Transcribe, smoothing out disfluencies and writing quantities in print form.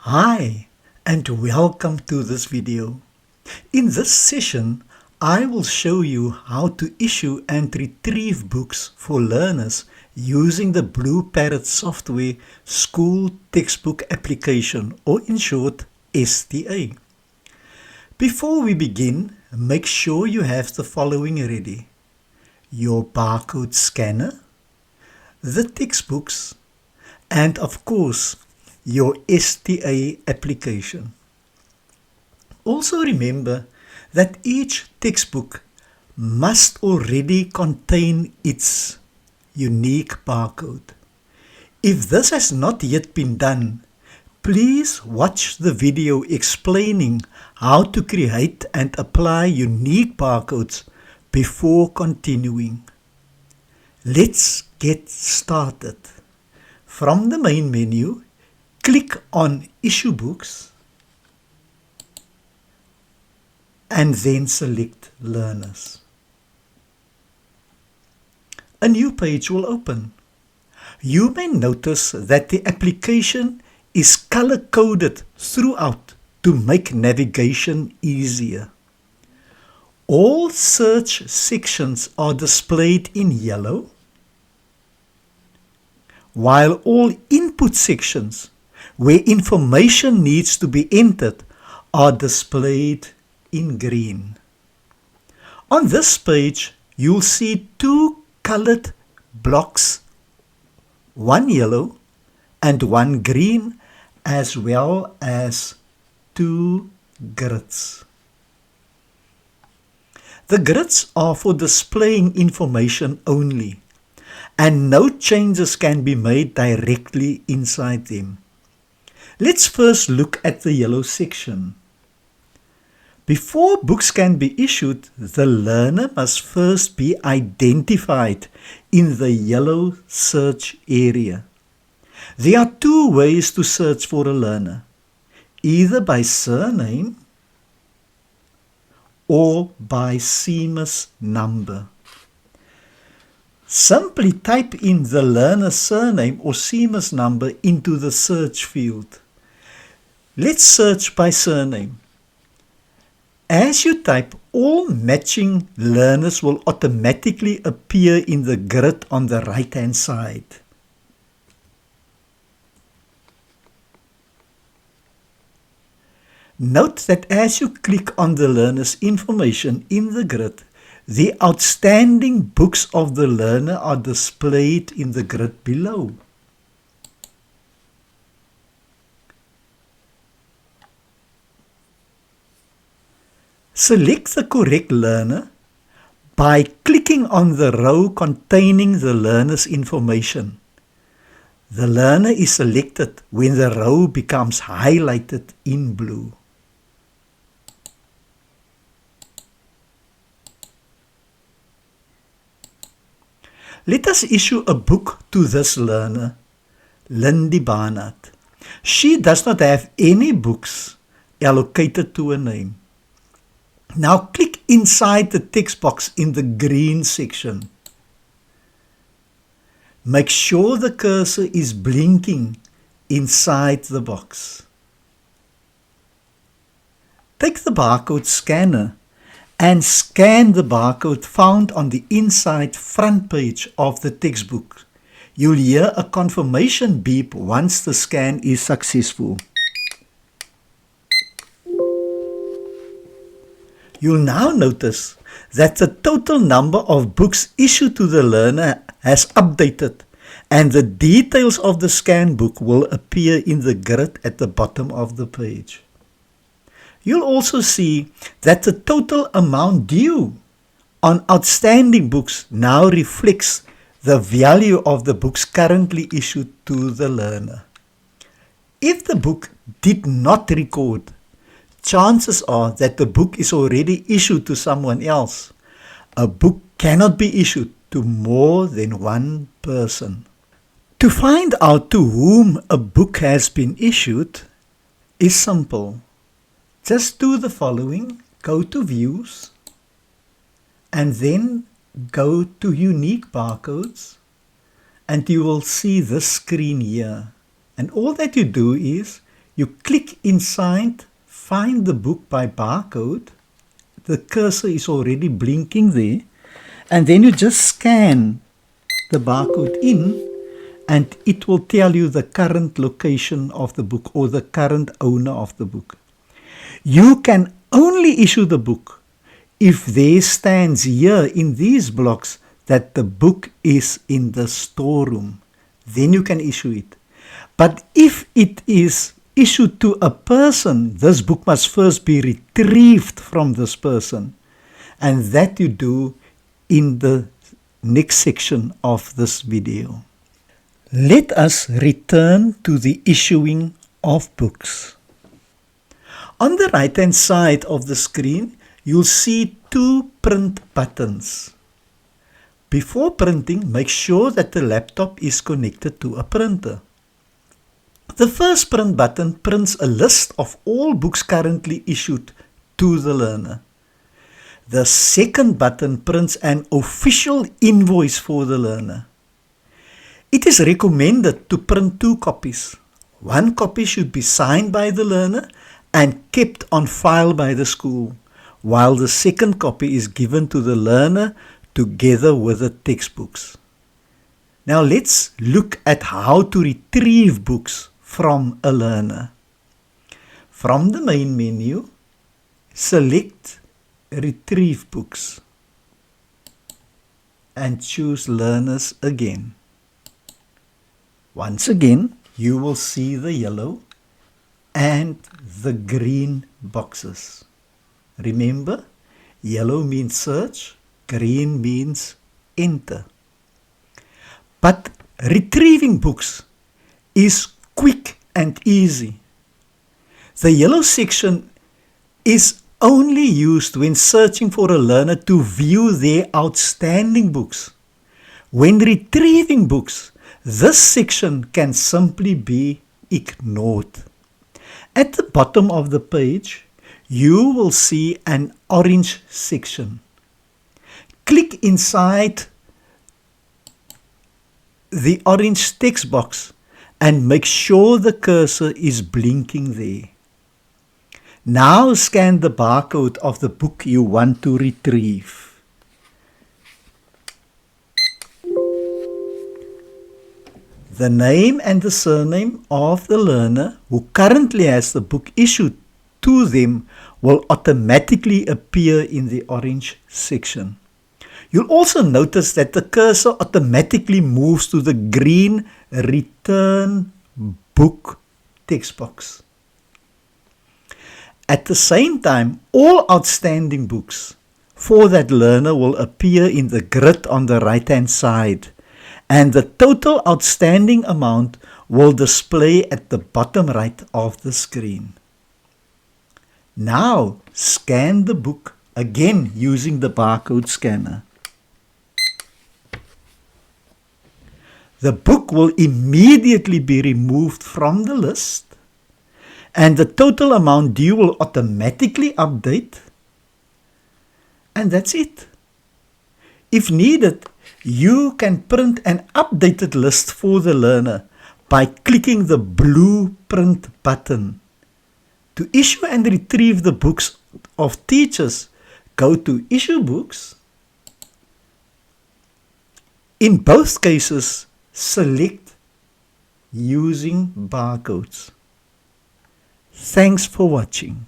Hi and welcome to this video. In this session, I will show you how to issue and retrieve books for learners using the Blue Parrot software school textbook application, or in short, STA. Before we begin, make sure you have the following ready: your barcode scanner, the textbooks, and of course, your STA application. Also remember that each textbook must already contain its unique barcode. If this has not yet been done, please watch the video explaining how to create and apply unique barcodes before continuing. Let's get started. From the main menu, click on Issue Books and then select Learners. A new page will open. You may notice that the application is color-coded throughout to make navigation easier. All search sections are displayed in yellow, while all input sections where information needs to be entered are displayed in green. On this page, you'll see two colored blocks, one yellow and one green, as well as two grids. The grids are for displaying information only, and no changes can be made directly inside them. Let's first look at the yellow section. Before books can be issued, the learner must first be identified in the yellow search area. There are two ways to search for a learner: either by surname or by SEMA's number. Simply type in the learner's surname or SEMA's number into the search field. Let's search by surname. As you type, all matching learners will automatically appear in the grid on the right-hand side. Note that as you click on the learner's information in the grid, the outstanding books of the learner are displayed in the grid below. Select the correct learner by clicking on the row containing the learner's information. The learner is selected when the row becomes highlighted in blue. Let us issue a book to this learner, Lindy Barnard. She does not have any books allocated to her name. Now click inside the text box in the green section. Make sure the cursor is blinking inside the box. Take the barcode scanner and scan the barcode found on the inside front page of the textbook. You'll hear a confirmation beep once the scan is successful. You'll now notice that the total number of books issued to the learner has updated, and the details of the scan book will appear in the grid at the bottom of the page. You'll also see that the total amount due on outstanding books now reflects the value of the books currently issued to the learner. If the book did not record, chances are that the book is already issued to someone else. A book cannot be issued to more than one person. To find out to whom a book has been issued is simple. Just do the following: go to Views and then go to Unique Barcodes, and you will see this screen here. And all that you do is You click inside, find the book by barcode. The cursor is already blinking there. And then you just scan the barcode in and it will tell you the current location of the book or the current owner of the book. You can only issue the book if there stands here in these blocks that the book is in the storeroom. Then you can issue it. But if it is issued to a person, this book must first be retrieved from this person. And that you do in the next section of this video. Let us return to the issuing of books. On the right hand side of the screen, you'll see two print buttons. Before printing, make sure that the laptop is connected to a printer. The first print button prints a list of all books currently issued to the learner. The second button prints an official invoice for the learner. It is recommended to print 2 copies. One copy should be signed by the learner and kept on file by the school, while the second copy is given to the learner together with the textbooks. Now let's look at how to retrieve books from a learner. From the main menu, select Retrieve Books and choose Learners again. Once again, you will see the yellow and the green boxes. Remember, yellow means search, green means enter. But retrieving books is quick and easy. The yellow section is only used when searching for a learner to view their outstanding books. When retrieving books, this section can simply be ignored. At the bottom of the page, you will see an orange section. Click inside the orange text box and make sure the cursor is blinking there. Now scan the barcode of the book you want to retrieve. The name and the surname of the learner who currently has the book issued to them will automatically appear in the orange section. You'll also notice that the cursor automatically moves to the green Return Book text box. At the same time, all outstanding books for that learner will appear in the grid on the right-hand side, and the total outstanding amount will display at the bottom right of the screen. Now, scan the book again using the barcode scanner. The book will immediately be removed from the list, and the total amount due will automatically update, and that's it. If needed, you can print an updated list for the learner by clicking the blue print button. To issue and retrieve the books of teachers, go to Issue Books. In both cases, select Using Barcodes. Thanks for watching.